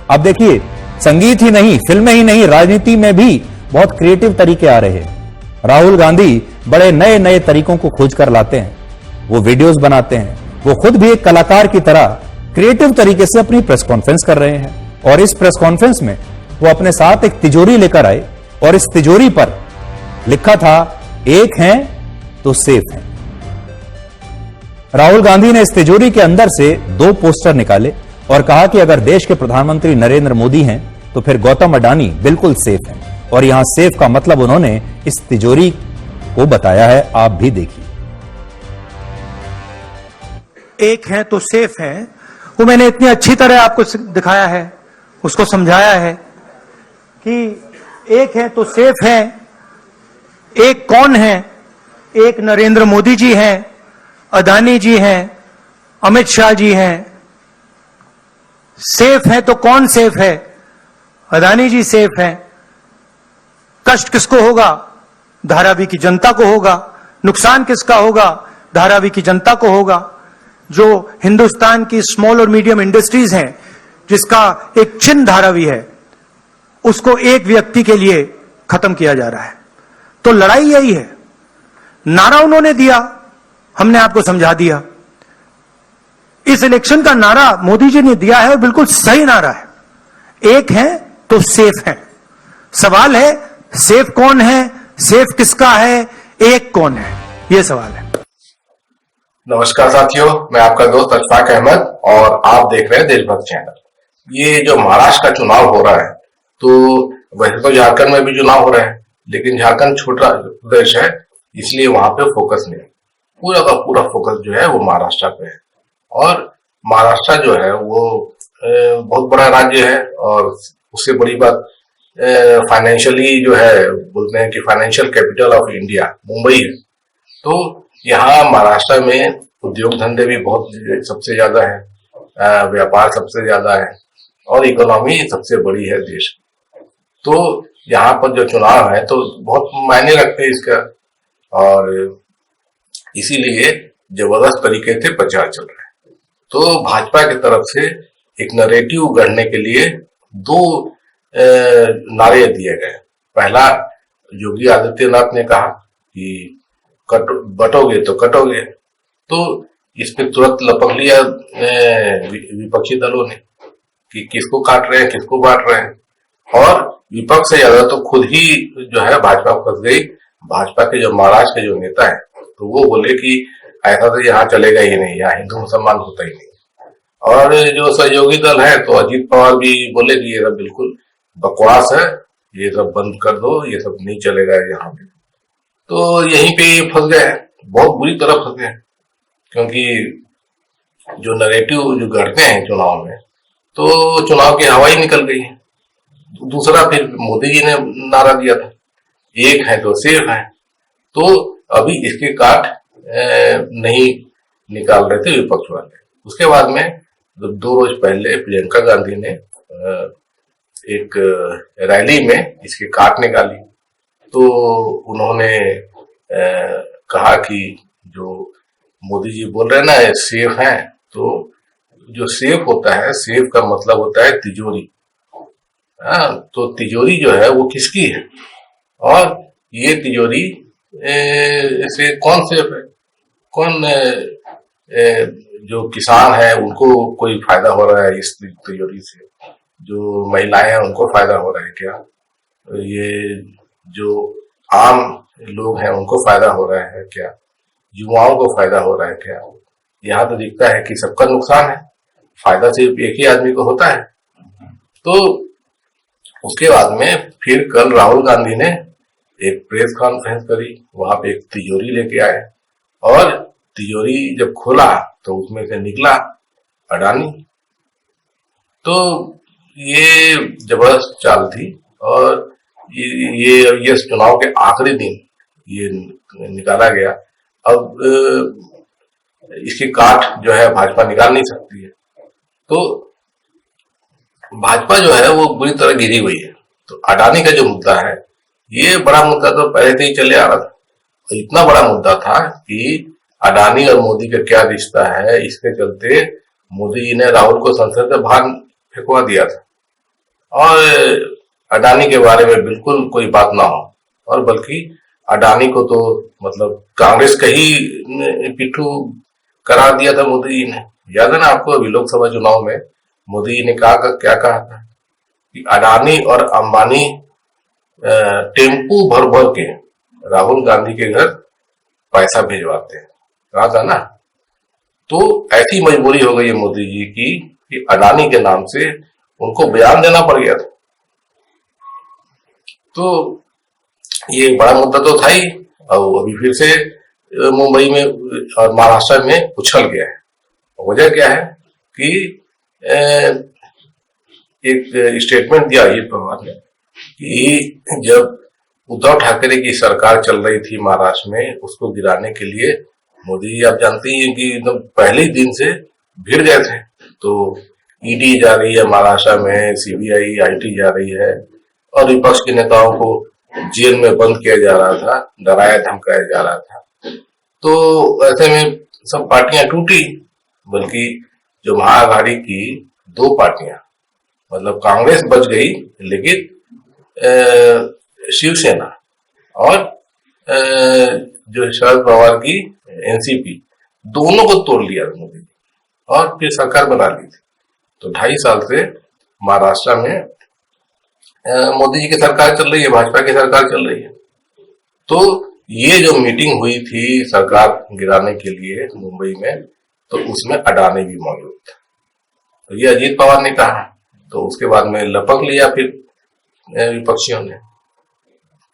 अब देखिए, संगीत ही नहीं, फिल्में ही नहीं, राजनीति में भी बहुत क्रिएटिव तरीके आ रहे हैं। राहुल गांधी बड़े नए नए तरीकों को खोज कर लाते हैं। वो वीडियोस बनाते हैं। वो खुद भी एक कलाकार की तरह क्रिएटिव तरीके से अपनी प्रेस कॉन्फ्रेंस कर रहे हैं। और इस प्रेस कॉन्फ्रेंस में वो अपने साथ एक तिजोरी लेकर आए और इस तिजोरी पर लिखा था, एक हैं तो सेफ हैं। राहुल गांधी ने इस तिजोरी के अंदर से 2 पोस्टर निकाले और कहा कि अगर देश के प्रधानमंत्री नरेंद्र मोदी हैं तो फिर गौतम अडानी बिल्कुल सेफ हैं। और यहां सेफ का मतलब उन्होंने इस तिजोरी को बताया है, आप भी देखिए। एक है तो सेफ है, वो मैंने इतनी अच्छी तरह आपको दिखाया है, उसको समझाया है कि एक है तो सेफ है। एक कौन है? एक नरेंद्र मोदी जी हैं, अदानी जी हैं, अमित शाह जी हैं। सेफ है तो कौन सेफ है? अदानी जी सेफ हैं। कष्ट किसको होगा? धारावी की जनता को होगा। नुकसान किसका होगा? धारावी की जनता को होगा। जो हिंदुस्तान की स्मॉल और मीडियम इंडस्ट्रीज हैं, जिसका एक चिन्ह धारावी है, उसको एक व्यक्ति के लिए खत्म किया जा रहा है। तो लड़ाई यही है। नारा उन्होंने दिया, हमने आपको समझा दिया। इस इलेक्शन का नारा मोदी जी ने दिया है और बिल्कुल सही नारा है। एक है तो सेफ है। सवाल है, सेफ कौन है? सेफ किसका है? एक कौन है? यह सवाल है। नमस्कार साथियों, मैं आपका दोस्त अशफाक अहमद और आप देख रहे हैं देशभक्त चैनल। ये जो महाराष्ट्र का चुनाव हो रहा है, तो वैसे तो झारखंड में भी चुनाव हो रहा है, लेकिन झारखंड छोटा प्रदेश है, इसलिए वहां पे फोकस नहीं। पूरा का पूरा फोकस जो है वो महाराष्ट्र पे है। और महाराष्ट्र जो है वो बहुत बड़ा राज्य है और उससे बड़ी बात फाइनेंशियली जो है, बोलते हैं कि financial capital of India Mumbai है। तो यहाँ महाराष्ट्र में उद्योग धंधे भी बहुत सबसे ज्यादा है, व्यापार सबसे ज्यादा है और इकोनॉमी सबसे बड़ी है देश। तो यहाँ पर जो चुनाव है तो बहुत मायने रखते हैं इसका, और इसीलिए जबरदस्त तरीके से प्रचार चल रहा है। तो भाजपा की तरफ से एक नैरेटिव गढ़ने के लिए 2 नारे दिए गए। पहला, योगी आदित्यनाथ ने कहा कि बटोगे तो कटोगे, तो इसमें तुरंत लपक लिया विपक्षी दलों ने कि किसको काट रहे हैं, किसको बांट रहे हैं। और विपक्ष से ज्यादा तो खुद ही जो है भाजपा फंस गई। भाजपा के जो महाराष्ट्र के जो नेता है, तो वो बोले कि ऐसा तो यहाँ चलेगा ही नहीं, यहाँ हिंदू मुसलमान होता ही नहीं। और जो सहयोगी दल है, तो अजीत पवार भी बोले कि ये सब बिल्कुल बकवास है, ये सब बंद कर दो, ये सब नहीं चलेगा यहाँ पे। तो यहीं पे फंस गए, बहुत बुरी तरह फंस गए, क्योंकि जो नैरेटिव जो गढ़ते हैं चुनाव में, तो चुनाव की हवा ही निकल गई है। दूसरा, फिर मोदी जी ने नारा दिया था, एक है तो सेफ है। तो अभी इसके काट नहीं निकाल रहे थे विपक्ष वाले। उसके बाद में 2 रोज पहले प्रियंका गांधी ने एक रैली में इसके काट निकाली। तो उन्होंने कहा कि जो मोदी जी बोल रहे हैं ना सेफ हैं, तो जो सेफ होता है, सेफ का मतलब होता है तिजोरी। तो तिजोरी जो है वो किसकी है, और ये तिजोरी से कौन सेफ है? कौन जो किसान है उनको कोई फायदा हो रहा है इस तिजोरी से? जो महिलाएं हैं उनको फायदा हो रहा है क्या? ये जो आम लोग हैं उनको फायदा हो रहा है क्या? युवाओं को फायदा हो रहा है क्या? यहाँ तो दिखता है कि सबका नुकसान है, फायदा सिर्फ एक ही आदमी को होता है। तो उसके बाद में फिर कल राहुल गांधी ने एक प्रेस कॉन्फ्रेंस करी, वहां पे एक तिजोरी लेके आए, और तिजोरी जब खोला तो उसमें से निकला अडानी। तो ये जबरदस्त चाल थी, और ये चुनाव के आखिरी दिन ये निकाला गया। अब इसकी काट जो है भाजपा निकाल नहीं सकती है। तो भाजपा जो है वो बुरी तरह गिरी हुई है। तो अडानी का जो मुद्दा है, ये बड़ा मुद्दा तो पहले से ही चले आ रहा था। तो इतना बड़ा मुद्दा था कि अडानी और मोदी का क्या रिश्ता है, इसके चलते मोदी जी ने राहुल को संसद से बाहर फेंकवा दिया था। और अडानी के बारे में बिल्कुल कोई बात ना हो, और बल्कि अडानी को तो मतलब कांग्रेस का ही पिट्ठू करार दिया था मोदी जी ने। याद है ना आपको, अभी लोकसभा चुनाव में मोदी जी ने क्या कहा था कि अडानी और अंबानी टेम्पू भर भर के राहुल गांधी के घर पैसा भिजवाते हैं, कहा था ना। तो ऐसी मजबूरी हो गई है मोदी जी की कि अडानी के नाम से उनको बयान देना पड़ गया था। तो ये बड़ा मुद्दा तो था ही, और अभी फिर से मुंबई में और महाराष्ट्र में उछल गया है। वजह क्या है कि एक स्टेटमेंट दिया अजीत पवार ने कि जब उद्धव ठाकरे की सरकार चल रही थी महाराष्ट्र में, उसको गिराने के लिए मोदी जी आप जानते ही हैं कि एकदम पहले ही दिन से भिड़ गए थे। तो ईडी जा रही है महाराष्ट्र में, सीबीआई आईटी जा रही है, और विपक्ष के नेताओं को जेल में बंद किया जा रहा था, डराया धमकाया जा रहा था। तो ऐसे में सब पार्टियां टूटी, बल्कि जो महाअघाड़ी की दो पार्टियां, मतलब कांग्रेस बच गई, लेकिन शिवसेना और जो शरद पवार की एनसीपी, दोनों को तोड़ लिया मोदी जी और फिर सरकार बना ली थी। तो 2.5 साल से महाराष्ट्र में मोदी जी की सरकार चल रही है, भाजपा की सरकार चल रही है। तो ये जो मीटिंग हुई थी सरकार गिराने के लिए मुंबई में, तो उसमें अडानी भी मौजूद था। तो ये अजीत पवार ने कहा, तो उसके बाद में लपक लिया फिर विपक्षियों ने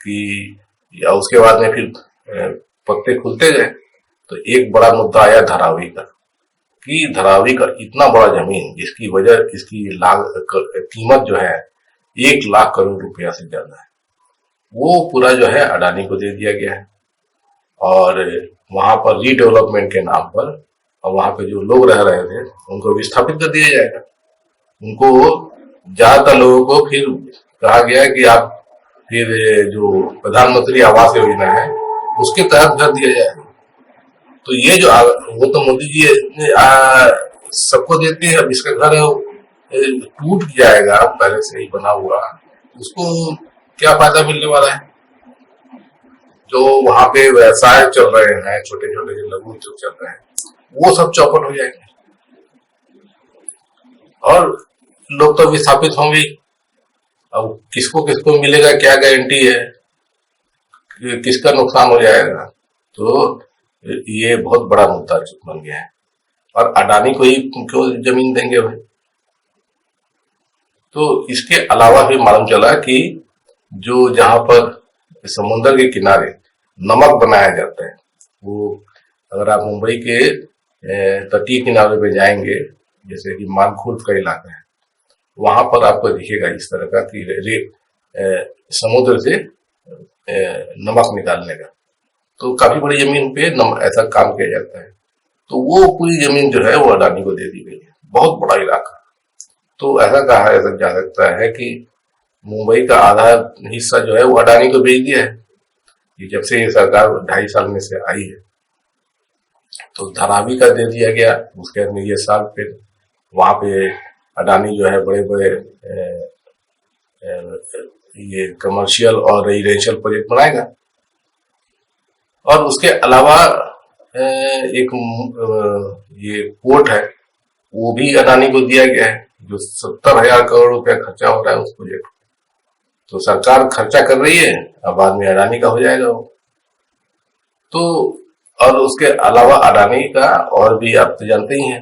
कि, या उसके बाद में फिर पत्ते खुलते गए। तो एक बड़ा मुद्दा आया धारावी का, कि धारावी का इतना बड़ा जमीन जिसकी वजह, इसकी कीमत जो है 1 लाख करोड़ रुपया से ज्यादा है, वो पूरा जो है अडानी को दे दिया गया है। और वहां पर रीडेवलपमेंट के नाम पर, और वहां पे जो लोग रह रहे थे उनको विस्थापित कर दिया जाएगा। उनको, ज्यादातर लोगों को फिर कहा गया कि आप फिर जो प्रधानमंत्री आवास योजना है उसके तहत घर दिया जाएगा। तो ये जो वो तो मोदी जी सबको देते हैं, अब इसका घर है टूट जाएगा पहले से ही बना हुआ, उसको क्या फायदा मिलने वाला है? जो वहां पे व्यवसाय चल रहे हैं, छोटे छोटे जो लघु उद्योग चल रहे हैं, वो सब चौपट हो जाएंगे और लोग तो विस्थापित होंगे। अब किसको किसको मिलेगा, क्या गारंटी है, किसका नुकसान हो जाएगा? तो ये बहुत बड़ा मुद्दा बन गया है। और अडानी को ही क्यों जमीन देंगे भाई? तो इसके अलावा भी मालूम चला कि जो जहां पर समुद्र के किनारे नमक बनाया जाता है, वो अगर आप मुंबई के तटीय किनारे पे जाएंगे, जैसे कि मानखुर्द का इलाका है, वहां पर आपको दिखेगा इस तरह का कि समुद्र से नमक निकालने का। तो काफी बड़ी जमीन पे ऐसा काम किया जाता है। तो वो पूरी जमीन जो है वो अडानी को दे दी गई है, बहुत बड़ा इलाका। तो ऐसा कहा जा सकता है कि मुंबई का आधा हिस्सा जो है वो अडानी को बेच दिया है। कि जब से ये सरकार 2.5 साल में से आई है, तो धारावी का दे दिया गया, उसके बाद में ये साल फिर वहां पे अडानी जो है बड़े बड़े ये कमर्शियल और रेजिडेंशियल प्रोजेक्ट बनाएगा। और उसके अलावा एक ये पोर्ट है, वो भी अडानी को दिया गया है, जो 70,000 करोड़ रुपया खर्चा हो रहा है उस प्रोजेक्ट। तो सरकार खर्चा कर रही है, अब बाद में अडानी का हो जाएगा वो। तो और उसके अलावा अडानी का और भी आप तो जानते ही हैं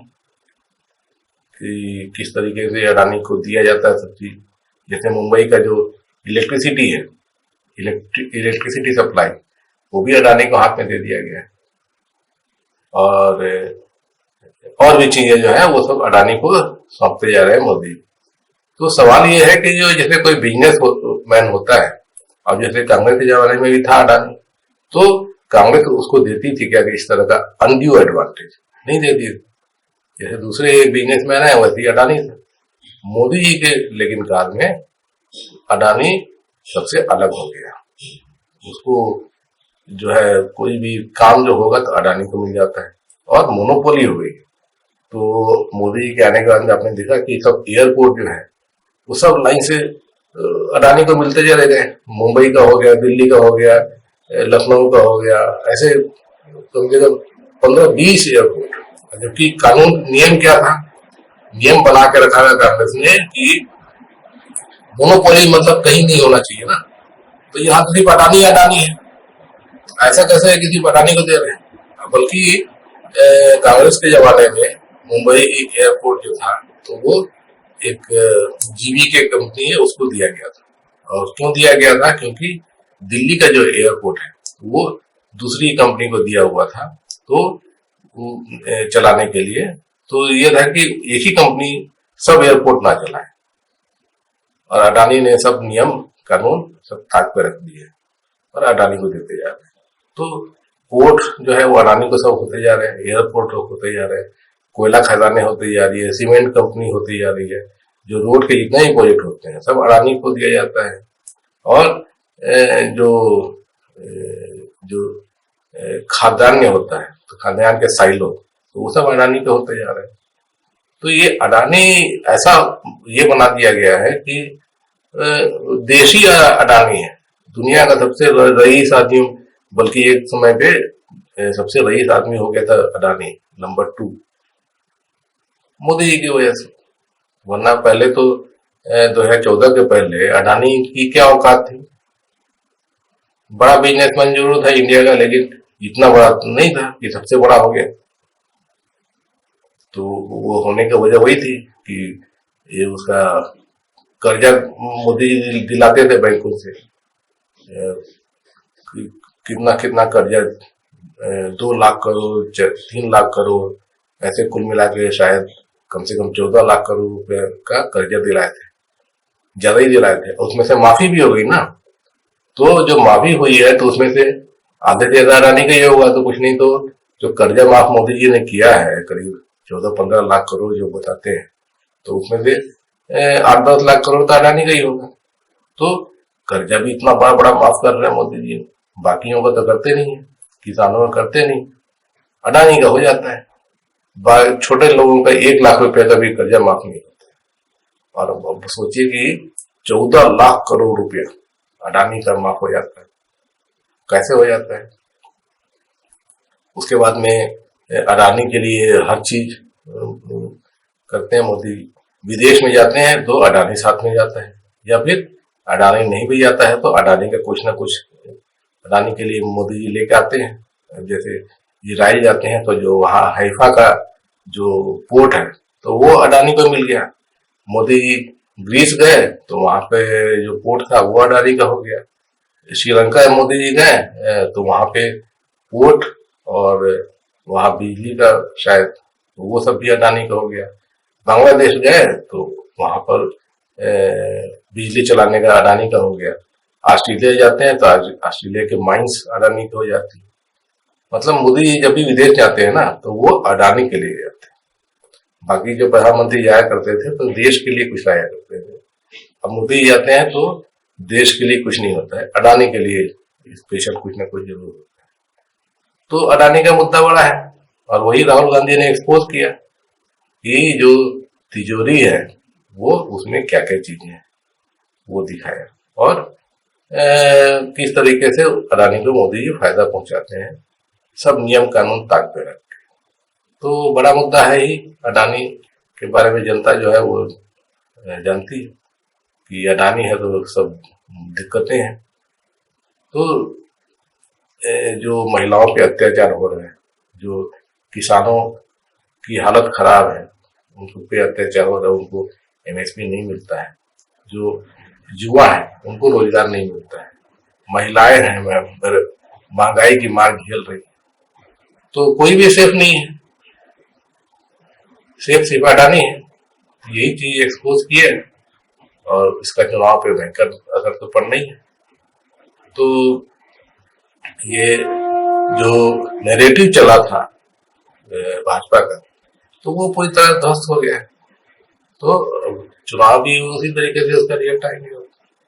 कि किस तरीके से अडानी को दिया जाता है सब चीज। जैसे मुंबई का जो इलेक्ट्रिसिटी है, इलेक्ट्रिसिटी सप्लाई, वो भी अडानी को हाथ में दे दिया गया है। और भी चीजें जो है वो सब अडानी को सौंपते जा रहे हैं मोदी। तो सवाल ये है कि जो जैसे कोई बिजनेस मैन होता है, और जैसे कांग्रेस के जमाने में भी था अडानी, तो कांग्रेस उसको देती थी क्या कि इस तरह का अनड्यू एडवांटेज नहीं देती थी। जैसे दूसरे बिजनेसमैन है वैसे ही अडानी था। मोदी जी के लेकिन काल में अडानी सबसे अलग हो गया। उसको जो है कोई भी काम जो होगा तो अडानी को मिल जाता है, और मोनोपोली हो गई। तो मोदी जी के आने के बाद आपने देखा कि सब एयरपोर्ट जो है वो सब लाइन से अडानी को मिलते चले गए। मुंबई का हो गया, दिल्ली का हो गया, लखनऊ का हो गया, ऐसे कम से कम 15-20 एयरपोर्ट। जबकि कानून नियम क्या था, नियम बना के रखा था कांग्रेस ने कि मोनोपोली मतलब कहीं नहीं होना चाहिए ना। तो यहाँ तो सिर्फ अडानी अडानी है, ऐसा कैसे है किसी अडानी को दे रहे हैं। बल्कि कांग्रेस के जमाने में मुंबई एयरपोर्ट जो था तो वो एक जीवीके कंपनी है, उसको दिया गया था। और क्यों दिया गया था, क्योंकि दिल्ली का जो एयरपोर्ट है वो दूसरी कंपनी को दिया हुआ था तो चलाने के लिए। तो ये था कि एक ही कंपनी सब एयरपोर्ट ना चलाए, और अडानी ने सब नियम कानून सब ताक पे रख दिए और अडानी को देते जा रहे हैं। तो पोर्ट जो है वो अडानी को सब होते जा रहे हैं, एयरपोर्ट होते जा रहे हैं, कोयला खदानें होती जा रही है, सीमेंट कंपनी होती जा रही है, जो रोड के जितने ही प्रोजेक्ट होते हैं सब अडानी को दिया जाता है। और जो जो खाद्यान्न होता है, तो खाद्यान्न के साइलो, तो वो सब अडानी के होते जा रहे हैं। तो ये अडानी ऐसा ये बना दिया गया है कि देशी अडानी है, दुनिया का सबसे रईस आदमी, बल्कि एक समय पे सबसे रईस आदमी हो गया था अडानी, नंबर 2, मोदी जी की वजह से। वरना पहले तो 2014 के पहले अडानी की क्या औकात थी। बड़ा बिजनेसमैन जरूर था इंडिया का, लेकिन इतना बड़ा नहीं था कि सबसे बड़ा हो गया। तो वो होने की वजह वही थी कि ये उसका कर्जा मोदी जी दिलाते थे बैंकों से, कितना कितना कर्जा, 2 लाख करोड़, 3 लाख करोड़, ऐसे कुल मिला के शायद कम से कम 14 लाख करोड़ रुपए का कर्जा दिलाए थे, ज्यादा ही दिलाए थे। उसमें से माफी भी हो गई ना, तो जो माफी हुई है तो उसमें से आधे से ज्यादा अडानी का ही होगा। तो कुछ नहीं तो जो कर्जा माफ मोदी जी ने किया है करीब 14-15 लाख करोड़ जो बताते हैं, तो उसमें से 8-10 लाख करोड़ तो अडानी का ही होगा। तो कर्जा भी इतना बड़ा बड़ा माफ कर रहे हैं मोदी जी, बाकियों का तो करते नहीं है, किसानों का करते नहीं, अडानी का हो जाता है। छोटे लोगों का 1 लाख रुपए का भी कर्जा माफ नहीं होता। और अब सोचिए कि 14 लाख करोड़ रुपया अडानी का माफ हो जाता है, कैसे हो जाता है। उसके बाद में अडानी के लिए हर चीज करते हैं मोदी। विदेश में जाते हैं तो अडानी साथ में जाता है, या फिर अडानी नहीं भी जाता है तो अडानी का कुछ ना कुछ अडानी के लिए मोदी जी लेके आते हैं। जैसे इजराइल जाते हैं तो जो वहाँ हैफा का जो पोर्ट है तो वो अडानी को मिल गया। मोदी ग्रीस गए तो वहां पे जो पोर्ट था वो अडानी का हो गया। श्रीलंका मोदी जी गए तो वहां पे पोर्ट और वहां बिजली का शायद वो सब भी अडानी का हो गया। बांग्लादेश गए तो वहां पर बिजली चलाने का अडानी का हो गया। ऑस्ट्रेलिया जाते हैं तो ऑस्ट्रेलिया के माइंस अडानी की हो जाती है। मतलब मोदी जी जब भी विदेश जाते हैं ना तो वो अडानी के लिए जाते हैं। बाकी जो प्रधानमंत्री जाया करते थे तो देश के लिए कुछ लाया करते थे। अब मोदी जी जाते हैं तो देश के लिए कुछ नहीं होता है, अडानी के लिए स्पेशल कुछ ना कुछ जरूर होता है। तो अडानी का मुद्दा बड़ा है और वही राहुल गांधी ने एक्सपोज किया कि जो तिजोरी है वो उसमें क्या क्या चीजें हैं वो दिखाया, और किस तरीके से अडानी को मोदी जी फायदा पहुंचाते हैं, सब नियम कानून ताक पे रख के। तो बड़ा मुद्दा है ही। अडानी के बारे में जनता जो है वो जानती है कि अडानी है तो सब दिक्कतें हैं। तो जो महिलाओं पे अत्याचार हो रहे हैं, जो किसानों की हालत खराब है, उनको पे अत्याचार हो रहा है, उनको एमएसपी नहीं मिलता है, जो युवा है उनको रोजगार नहीं मिलता है, महिलाएं हैं महंगाई की मार झेल रही है, तो कोई भी सेफ नहीं है। सेफ सिर्फ अडानी है। यही चीज एक्सपोज की है और इसका चुनाव पे भयंकर असर तो पड़ना ही है। तो ये जो नैरेटिव चला था भाजपा का तो वो पूरी तरह ध्वस्त हो गया है। तो चुनाव भी उसी तरीके से उसका रिजल्ट आएंगे।